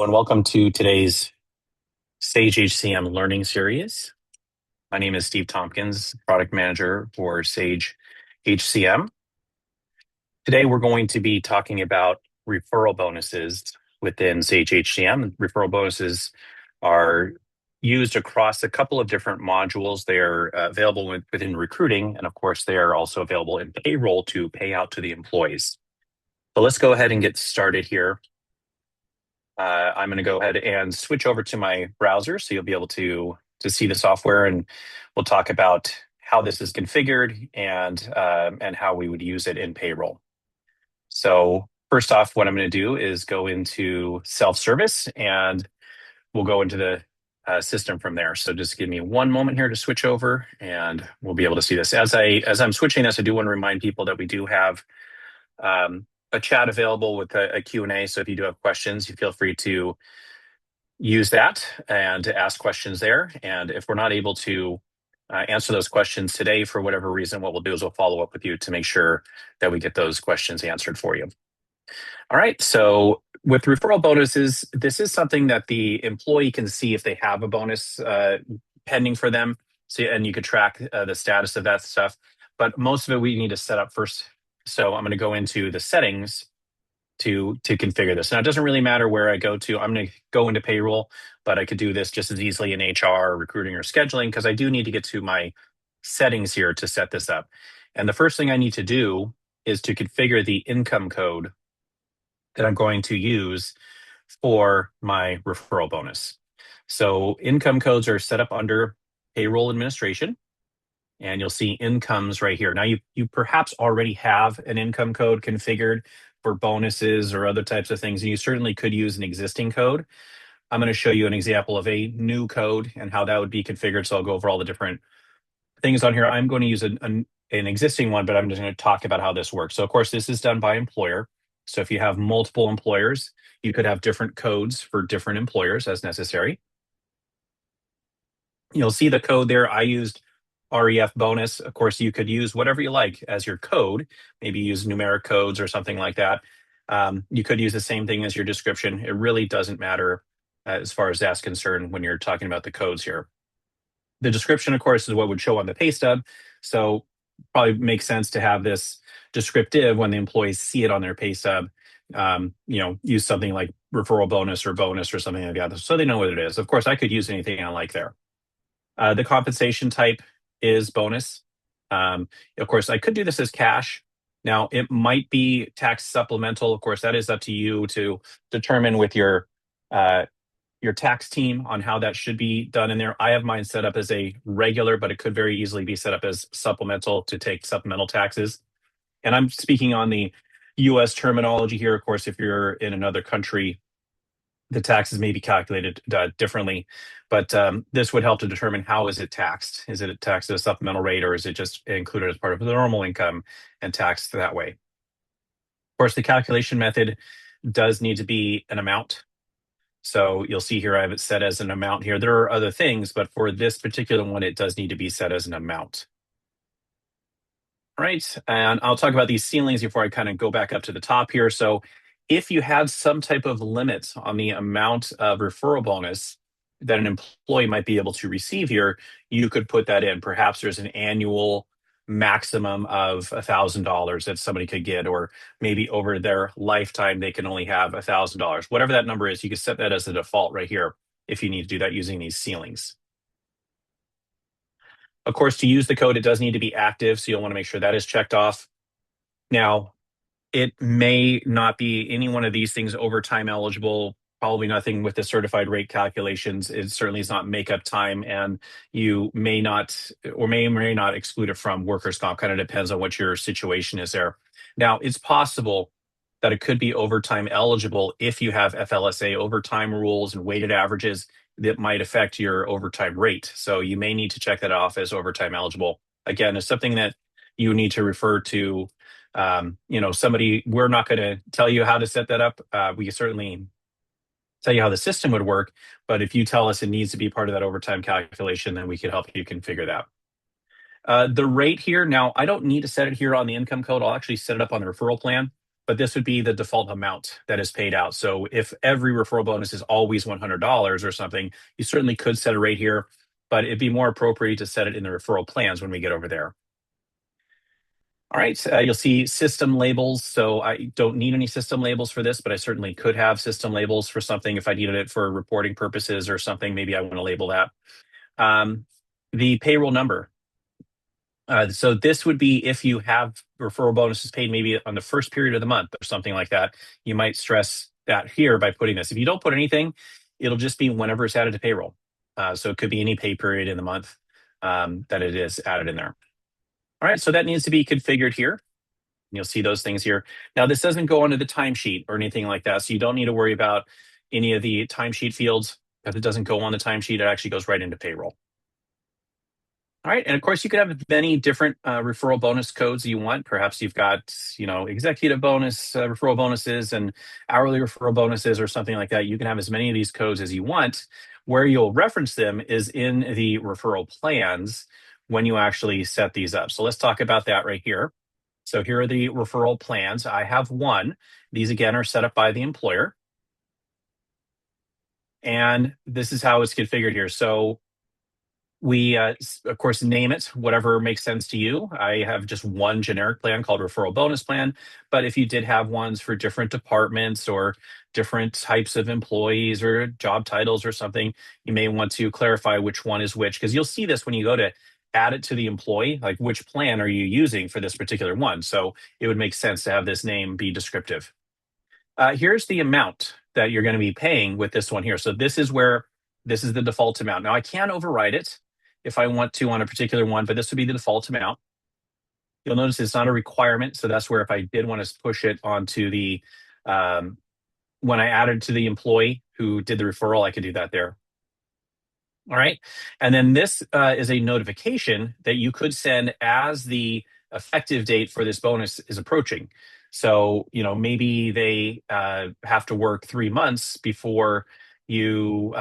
Hello and welcome to today's Sage HCM learning series. My name is Steve Tompkins, product manager for Sage HCM. Today we're going to be talking about referral bonuses within Sage HCM. Referral bonuses are used across a couple of different modules. They are available within recruiting, and of course they are also available in payroll to pay out to the employees. So let's go ahead and get started here. I'm going to go ahead and switch over to my browser so you'll be able to see the software, and we'll talk about how this is configured and how we would use it in payroll. So first off, what I'm going to do is go into self-service and we'll go into the system from there. So just give me one moment here to switch over and we'll be able to see this. As I'm switching this, I do want to remind people that we do have a chat available with a Q&A. So if you do have questions, you feel free to use that and to ask questions there. And if we're not able to answer those questions today for whatever reason, what we'll do is we'll follow up with you to make sure that we get those questions answered for you. All right, so with referral bonuses, this is something that the employee can see if they have a bonus pending for them. So, and you could track the status of that stuff. But most of it we need to set up first. So I'm going to go into the settings to configure this. Now, it doesn't really matter where I go to. I'm going to go into payroll, but I could do this just as easily in HR, recruiting, or scheduling, because I do need to get to my settings here to set this up. And the first thing I need to do is to configure the income code that I'm going to use for my referral bonus. So income codes are set up under payroll administration, and you'll see incomes right here. Now, you perhaps already have an income code configured for bonuses or other types of things, and you certainly could use an existing code. I'm going to show you an example of a new code and how that would be configured. So I'll go over all the different things on here. I'm going to use an existing one, but I'm just going to talk about how this works. So of course, this is done by employer. So if you have multiple employers, you could have different codes for different employers as necessary. You'll see the code there. I used REF bonus. Of course, you could use whatever you like as your code, maybe use numeric codes or something like that. You could use the same thing as your description. It really doesn't matter as far as that's concerned when you're talking about the codes here. The description, of course, is what would show on the pay stub. So probably makes sense to have this descriptive when the employees see it on their pay stub. Use something like referral bonus or something like that, so they know what it is. Of course, I could use anything I like there. The compensation type is bonus. Of course, I could do this as cash. Now, it might be tax supplemental. Of course, that is up to you to determine with your tax team on how that should be done in there. I have mine set up as a regular, but it could very easily be set up as supplemental to take supplemental taxes. And I'm speaking on the US terminology here. Of course, if you're in another country, the taxes may be calculated differently, but this would help to determine how is it taxed. Is it taxed at a supplemental rate, or is it just included as part of the normal income and taxed that way? Of course, the calculation method does need to be an amount. So you'll see here I have it set as an amount here. There are other things, but for this particular one, it does need to be set as an amount. All right, and I'll talk about these ceilings before I kind of go back up to the top here. So if you had some type of limit on the amount of referral bonus that an employee might be able to receive here, you could put that in. Perhaps there's an annual maximum of $1,000 that somebody could get, or maybe over their lifetime, they can only have $1,000. Whatever that number is, you can set that as a default right here if you need to do that using these ceilings. Of course, to use the code, it does need to be active, so you'll want to make sure that is checked off. Now, it may not be any one of these things overtime eligible, probably nothing with the certified rate calculations. It certainly is not makeup time, and you may not or may not exclude it from workers' comp. Kind of depends on what your situation is there. Now, it's possible that it could be overtime eligible if you have FLSA overtime rules and weighted averages that might affect your overtime rate. So you may need to check that off as overtime eligible. Again, it's something that you need to refer to somebody. We're not going to tell you how to set that up. We can certainly tell you how the system would work, but if you tell us it needs to be part of that overtime calculation, then we can help you configure that. The rate here, now I don't need to set it here on the income code. I'll actually set it up on the referral plan, but this would be the default amount that is paid out. So if every referral bonus is always $100 or something, you certainly could set a rate here, but it'd be more appropriate to set it in the referral plans when we get over there. All right, you'll see system labels. So I don't need any system labels for this, but I certainly could have system labels for something if I needed it for reporting purposes or something. Maybe I want to label that. Um, the payroll number. So this would be if you have referral bonuses paid maybe on the first period of the month or something like that. You might stress that here by putting this. If you don't put anything, it'll just be whenever it's added to payroll. So it could be any pay period in the month that it is added in there. All right, so that needs to be configured here. You'll see those things here. Now, this doesn't go onto the timesheet or anything like that, so you don't need to worry about any of the timesheet fields. If it doesn't go on the timesheet, it actually goes right into payroll. All right, and of course, you could have many different referral bonus codes you want. Perhaps you've got, executive bonus, referral bonuses, and hourly referral bonuses, or something like that. You can have as many of these codes as you want. Where you'll reference them is in the referral plans when you actually set these up. So let's talk about that right here. So here are the referral plans. I have one. These again are set up by the employer. And this is how it's configured here. So we, of course, name it whatever makes sense to you. I have just one generic plan called referral bonus plan. But if you did have ones for different departments or different types of employees or job titles or something, you may want to clarify which one is which, because you'll see this when you go to add it to the employee, like which plan are you using for this particular one. So it would make sense to have this name be descriptive. Here's the amount that you're going to be paying with this one here. So this is the default amount. Now I can override it if I want to on a particular one, but this would be the default amount. You'll notice it's not a requirement. So that's where if I did want to push it onto the, when I added to the employee who did the referral, I could do that there. All right. And then this is a notification that you could send as the effective date for this bonus is approaching. So, maybe they have to work 3 months before you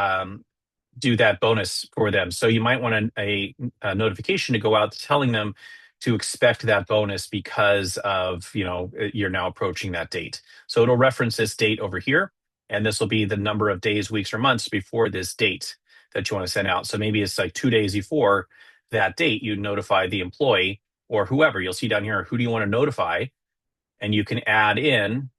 do that bonus for them. So you might want a notification to go out telling them to expect that bonus because of, you're now approaching that date. So it'll reference this date over here, and this will be the number of days, weeks, or months before this date that you want to send out. So maybe it's like 2 days before that date, you notify the employee or whoever. You'll see down here, who do you want to notify? And you can add in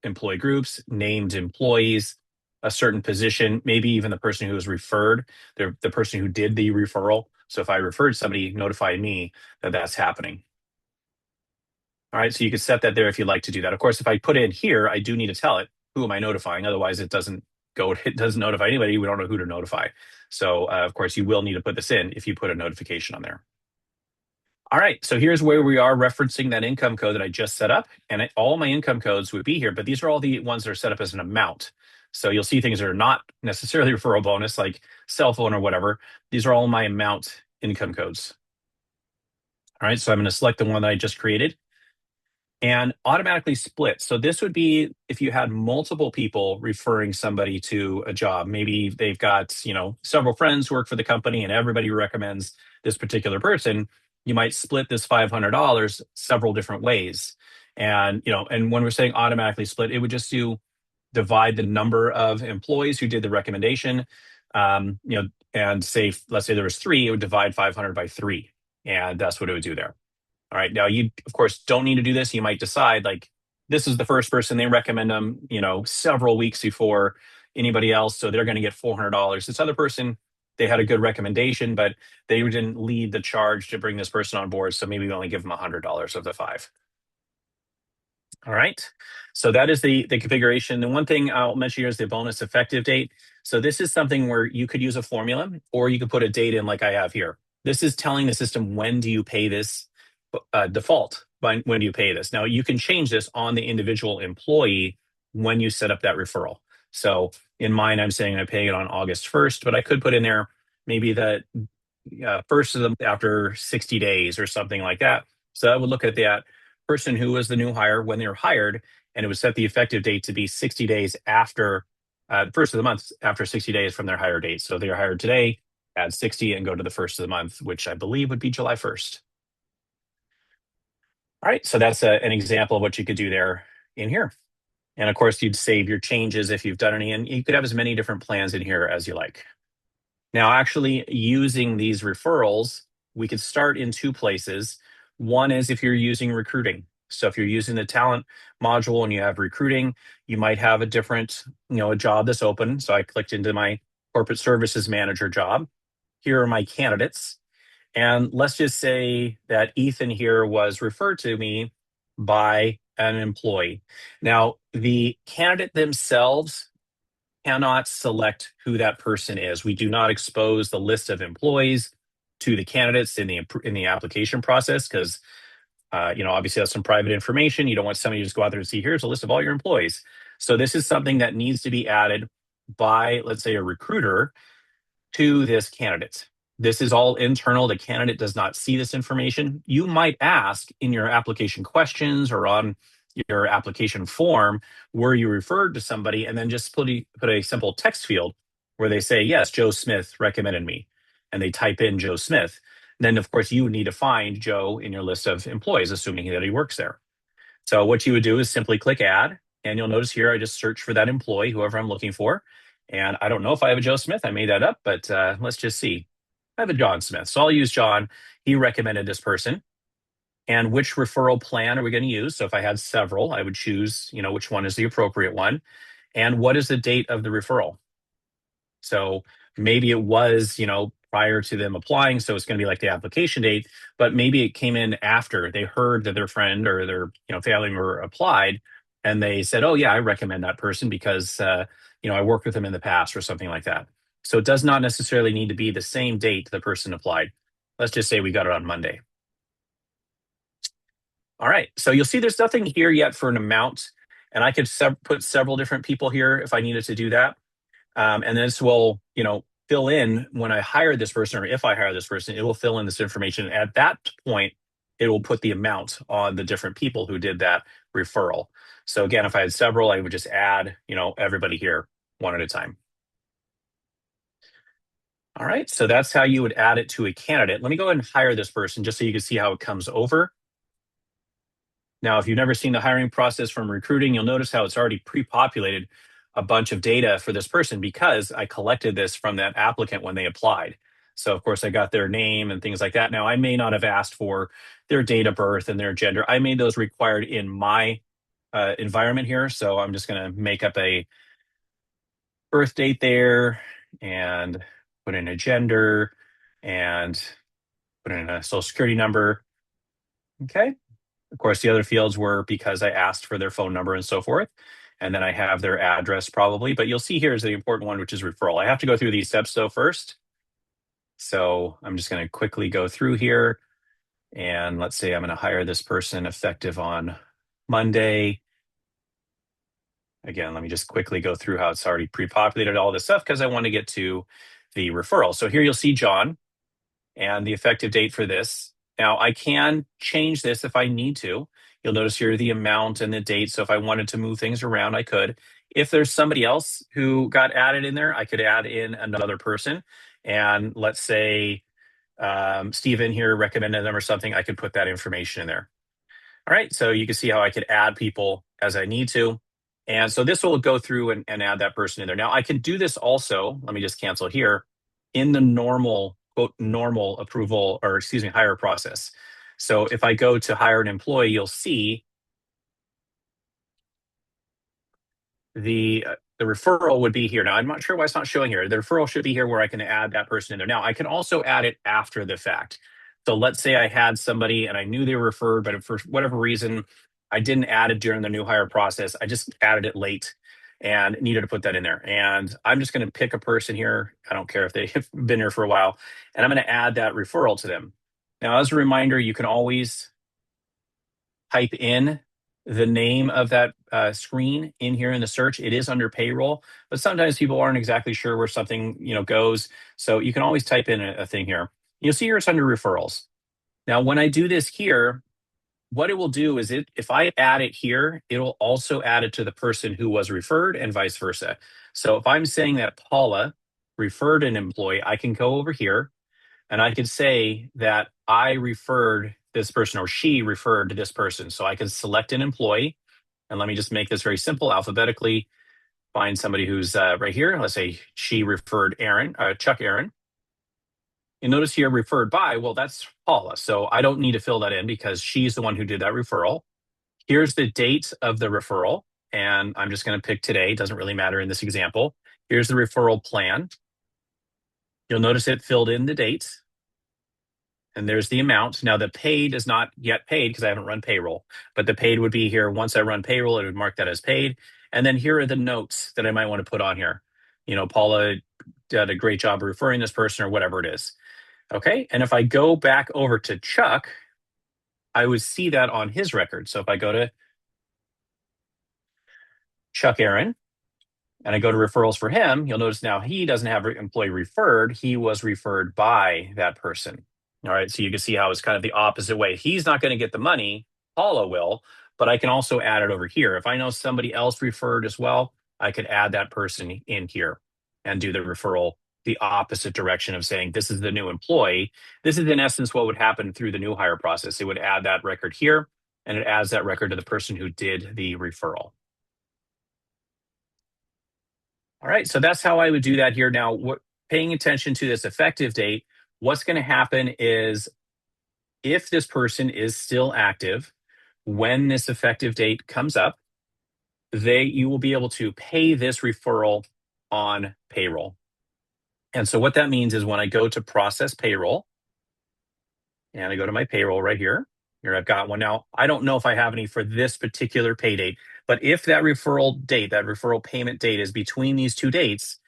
employee groups, named employees, a certain position, maybe even the person who was referred, the person who did the referral. So if I referred somebody, notify me that that's happening. All right, so you can set that there if you'd like to do that. Of course, if I put in here, I do need to tell it, who am I notifying? Otherwise, it doesn't notify anybody. We don't know who to notify. So of course, you will need to put this in if you put a notification on there. All right, so here's where we are referencing that income code that I just set up. And all my income codes would be here, but these are all the ones that are set up as an amount. So you'll see things that are not necessarily referral bonus, like cell phone or whatever. These are all my amount income codes. All right, so I'm going to select the one that I just created and automatically split. So this would be if you had multiple people referring somebody to a job. Maybe they've got, several friends who work for the company and everybody recommends this particular person. You might split this $500 several different ways. And, and when we're saying automatically split, it would just divide the number of employees who did the recommendation, and say, let's say there was 3, it would divide 500 by 3. And that's what it would do there. All right. Now, you, of course, don't need to do this. You might decide, like, this is the first person, they recommend them, several weeks before anybody else. So they're going to get $400. This other person, they had a good recommendation, but they didn't lead the charge to bring this person on board. So maybe we only give them $100 of the 5. All right. So that is the configuration. The one thing I'll mention here is the bonus effective date. So this is something where you could use a formula or you could put a date in like I have here. This is telling the system, when do you pay this default? When do you pay this? Now, you can change this on the individual employee when you set up that referral. So in mine, I'm saying I'm paying it on August 1st, but I could put in there maybe the first of them after 60 days or something like that. So I would look at that person who was the new hire when they were hired, and it would set the effective date to be 60 days after first of the month after 60 days from their hire date. So they are hired today, add 60 and go to the first of the month, which I believe would be July 1st. All right, so that's an example of what you could do there. in here. And of course, you'd save your changes if you've done any, and you could have as many different plans in here as you like. Now, actually using these referrals, we could start in two places. One is if you're using recruiting. So if you're using the talent module and you have recruiting, you might have a different, a job that's open. So I clicked into my corporate services manager job. Here are my candidates. And let's just say that Ethan here was referred to me by an employee. Now, the candidate themselves cannot select who that person is. We do not expose the list of employees to the candidates in the application process because obviously that's some private information. You don't want somebody to just go out there and see here's a list of all your employees. So this is something that needs to be added by, let's say, a recruiter to this candidate. This is all internal. The candidate does not see this information. You might ask in your application questions or on your application form, were you referred to somebody, and then just put a simple text field where they say, yes, Joe Smith recommended me, and they type in Joe Smith. And then, of course, you would need to find Joe in your list of employees, assuming that he works there. So what you would do is simply click add, and you'll notice here I just search for that employee, whoever I'm looking for. And I don't know if I have a Joe Smith. I made that up, but let's just see. I have a John Smith. So I'll use John. He recommended this person. And which referral plan are we going to use? So if I had several, I would choose, which one is the appropriate one. And what is the date of the referral? So maybe it was, prior to them applying. So it's going to be like the application date, but maybe it came in after they heard that their friend or their, family member applied and they said, oh yeah, I recommend that person because, I worked with them in the past or something like that. So it does not necessarily need to be the same date the person applied. Let's just say we got it on Monday. All right. So you'll see there's nothing here yet for an amount. And I could put several different people here if I needed to do that. And this will, fill in when I hire this person, or if I hire this person, it will fill in this information. At that point, it will put the amount on the different people who did that referral. So again, if I had several, I would just add, everybody here one at a time. All right, so that's how you would add it to a candidate. Let me go ahead and hire this person just so you can see how it comes over. Now, if you've never seen the hiring process from recruiting, you'll notice how it's already pre-populated a bunch of data for this person because I collected this from that applicant when they applied. So, of course, I got their name and things like that. Now, I may not have asked for their date of birth and their gender. I made those required in my environment here. So I'm just going to make up a birth date there and put in a gender and put in a social security number. Okay. Of course, the other fields were because I asked for their phone number and so forth. And then I have their address probably. But you'll see here is the important one, which is referral. I have to go through these steps though first. So I'm just going to quickly go through here. And let's say I'm going to hire this person effective on Monday. Again, let me just quickly go through how it's already pre-populated all this stuff because I want to get to the referral. So here you'll see John and the effective date for this. Now I can change this if I need to. You'll notice here the amount and the date. So if I wanted to move things around, I could. If there's somebody else who got added in there, I could add in another person. And let's say Stephen here recommended them or something, I could put that information in there. All right, so you can see how I could add people as I need to. And so this will go through and add that person in there. Now I can do this also, let me just cancel here, in the normal, quote, normal approval, or excuse me, hire process. So if I go to hire an employee, you'll see the referral would be here. Now, I'm not sure why it's not showing here. The referral should be here where I can add that person in there. Now, I can also add it after the fact. So let's say I had somebody and I knew they were referred, but for whatever reason, I didn't add it during the new hire process. I just added it late and needed to put that in there. And I'm just going to pick a person here. I don't care if they've been here for a while. And I'm going to add that referral to them. Now, as a reminder, you can always type in the name of that screen in here in the search. It is under payroll, but sometimes people aren't exactly sure where something goes. So you can always type in a thing here. You'll see here it's under referrals. Now, when I do this here, what it will do is if I add it here, it'll also add it to the person who was referred and vice versa. So if I'm saying that Paula referred an employee, I can go over here and I could say that I referred this person or she referred to this person. So I can select an employee And let me just make this very simple alphabetically. Find somebody who's right here. Let's say she referred Chuck Aaron. You notice here referred by, well, that's Paula. So I don't need to fill that in because she's the one who did that referral. Here's the date of the referral. And I'm just going to pick today. It doesn't really matter in this example. Here's the referral plan. You'll notice it filled in the dates. And there's the amount. Now the paid is not yet paid because I haven't run payroll, but the paid would be here. Once I run payroll, it would mark that as paid. And then here are the notes that I might want to put on here. Paula did a great job referring this person or whatever it is. Okay. And if I go back over to Chuck, I would see that on his record. So if I go to Chuck Aaron and I go to referrals for him, you'll notice now he doesn't have employee referred. He was referred by that person. All right. So you can see how it's kind of the opposite way. He's not going to get the money. Paula will, but I can also add it over here. If I know somebody else referred as well, I could add that person in here and do the referral the opposite direction of saying this is the new employee. This is in essence what would happen through the new hire process. It would add that record here and it adds that record to the person who did the referral. All right, so that's how I would do that here. Now, paying attention to this effective date, what's going to happen is if this person is still active, when this effective date comes up, you will be able to pay this referral on payroll. And so what that means is when I go to process payroll, and I go to my payroll right here, I've got one. Now, I don't know if I have any for this particular pay date, but if that referral date, that referral payment date is between these two dates,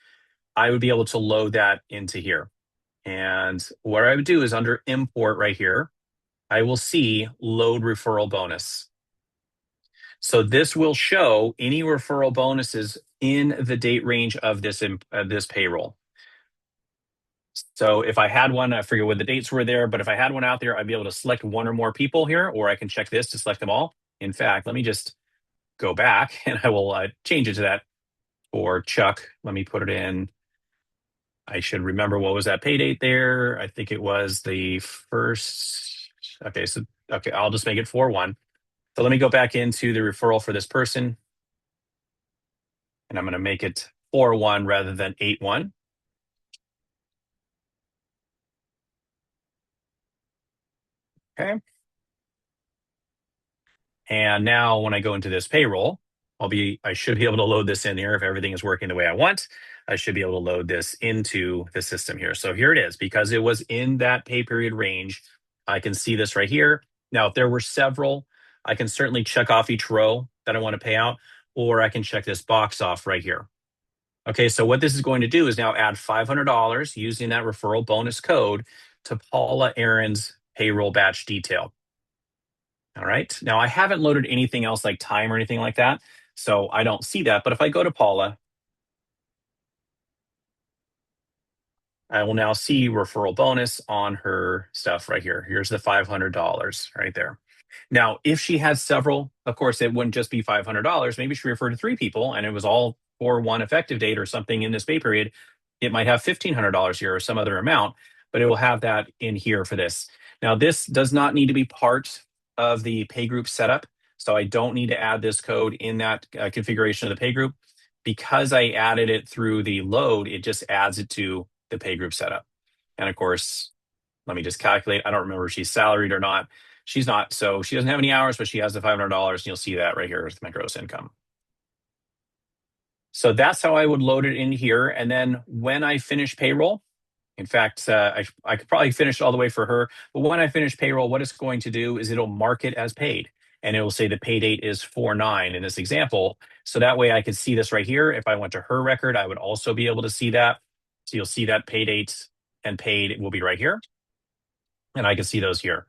I would be able to load that into here. And what I would do is under import right here, I will see load referral bonus. So this will show any referral bonuses in the date range of this payroll. So if I had one, I forget what the dates were there, but if I had one out there, I'd be able to select one or more people here, or I can check this to select them all. In fact, let me just go back and I will change it to that for Chuck. Let me put it in. I should remember what was that pay date there. I think it was the first. Okay, I'll just make it 4/1. So let me go back into the referral for this person. And I'm going to make it 4/1 rather than 8/1. Okay. And now when I go into this payroll, I should be able to load this in here if everything is working the way I want. I should be able to load this into the system here. So here it is. Because it was in that pay period range, I can see this right here. Now, if there were several, I can certainly check off each row that I want to pay out, or I can check this box off right here. Okay, so what this is going to do is now add $500 using that referral bonus code to Paula Aaron's payroll batch detail. All right, now I haven't loaded anything else like time or anything like that, so I don't see that. But if I go to Paula, I will now see referral bonus on her stuff right here. Here's the $500 right there. Now, if she had several, of course, it wouldn't just be $500. Maybe she referred to 3 people and it was all for one effective date or something in this pay period. It might have $1,500 here or some other amount, but it will have that in here for this. Now, this does not need to be part of the pay group setup. So I don't need to add this code in that configuration of the pay group. Because I added it through the load, it just adds it to the pay group setup. And of course, let me just calculate. I don't remember if she's salaried or not. She's not. So she doesn't have any hours, but she has the $500. And you'll see that right here is my gross income. So that's how I would load it in here. And then when I finish payroll, in fact, I could probably finish all the way for her. But when I finish payroll, what it's going to do is it'll mark it as paid. And it will say the pay date is 4/9 in this example. So that way I could see this right here. If I went to her record, I would also be able to see that. So you'll see that pay date and paid will be right here. And I can see those here.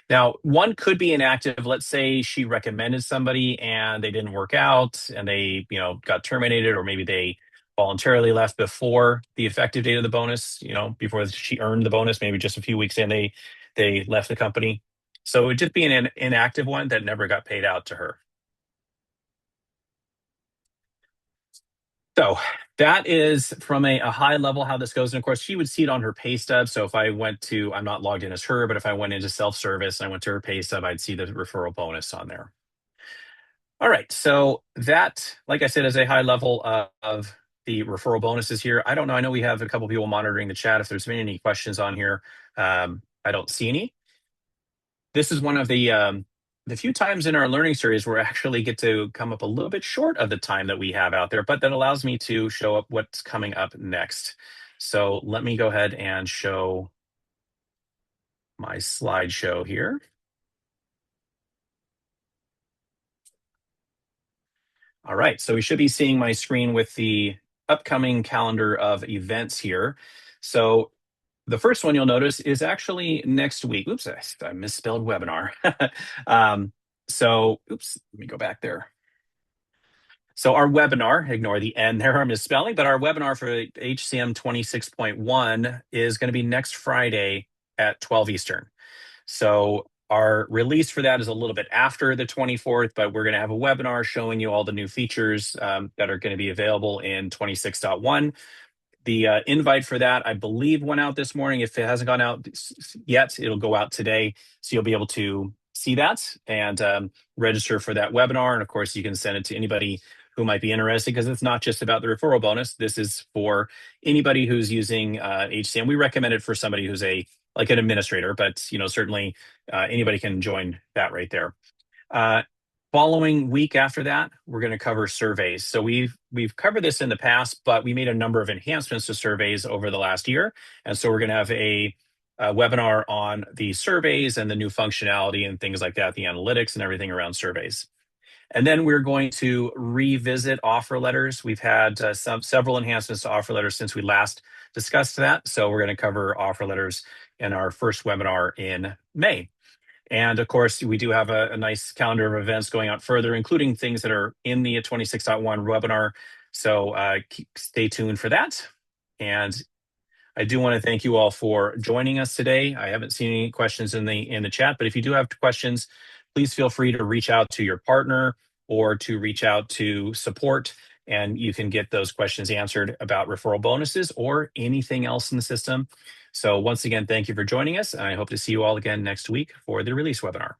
Now, one could be inactive. Let's say she recommended somebody and they didn't work out and they, got terminated, or maybe they voluntarily left before the effective date of the bonus, before she earned the bonus, maybe just a few weeks in, they left the company. So it would just be an inactive one that never got paid out to her. So that is from a high level how this goes. And of course, she would see it on her pay stub. So if I went to, I'm not logged in as her, but if I went into self-service and I went to her pay stub, I'd see the referral bonus on there. All right. So that, like I said, is a high level of the referral bonuses here. I don't know. I know we have a couple people monitoring the chat. If there's been any questions on here, I don't see any. This is one of the few times in our learning series where I actually get to come up a little bit short of the time that we have out there, but that allows me to show up what's coming up next. So let me go ahead and show my slideshow here. All right, so we should be seeing my screen with the upcoming calendar of events here. So the first one you'll notice is actually next week. Oops, I misspelled webinar. um, oops, let me go back there. So our webinar, ignore the N there, I'm misspelling, but our webinar for HCM 26.1 is going to be next Friday at 12 Eastern. So our release for that is a little bit after the 24th, but we're going to have a webinar showing you all the new features that are going to be available in 26.1. The invite for that, I believe, went out this morning. If it hasn't gone out yet, it'll go out today. So you'll be able to see that and register for that webinar. And of course, you can send it to anybody who might be interested, because it's not just about the referral bonus. This is for anybody who's using HCM. We recommend it for somebody who's like an administrator, but certainly anybody can join that right there. Following week after that, we're going to cover surveys. So we've covered this in the past, but we made a number of enhancements to surveys over the last year. And so we're going to have a webinar on the surveys and the new functionality and things like that, the analytics and everything around surveys. And then we're going to revisit offer letters. We've had several enhancements to offer letters since we last discussed that. So we're going to cover offer letters in our first webinar in May. And of course, we do have a nice calendar of events going out further, including things that are in the 26.1 webinar. So stay tuned for that. And I do want to thank you all for joining us today. I haven't seen any questions in the chat, but if you do have questions, please feel free to reach out to your partner or to reach out to support, and you can get those questions answered about referral bonuses or anything else in the system. So once again, thank you for joining us, and I hope to see you all again next week for the release webinar.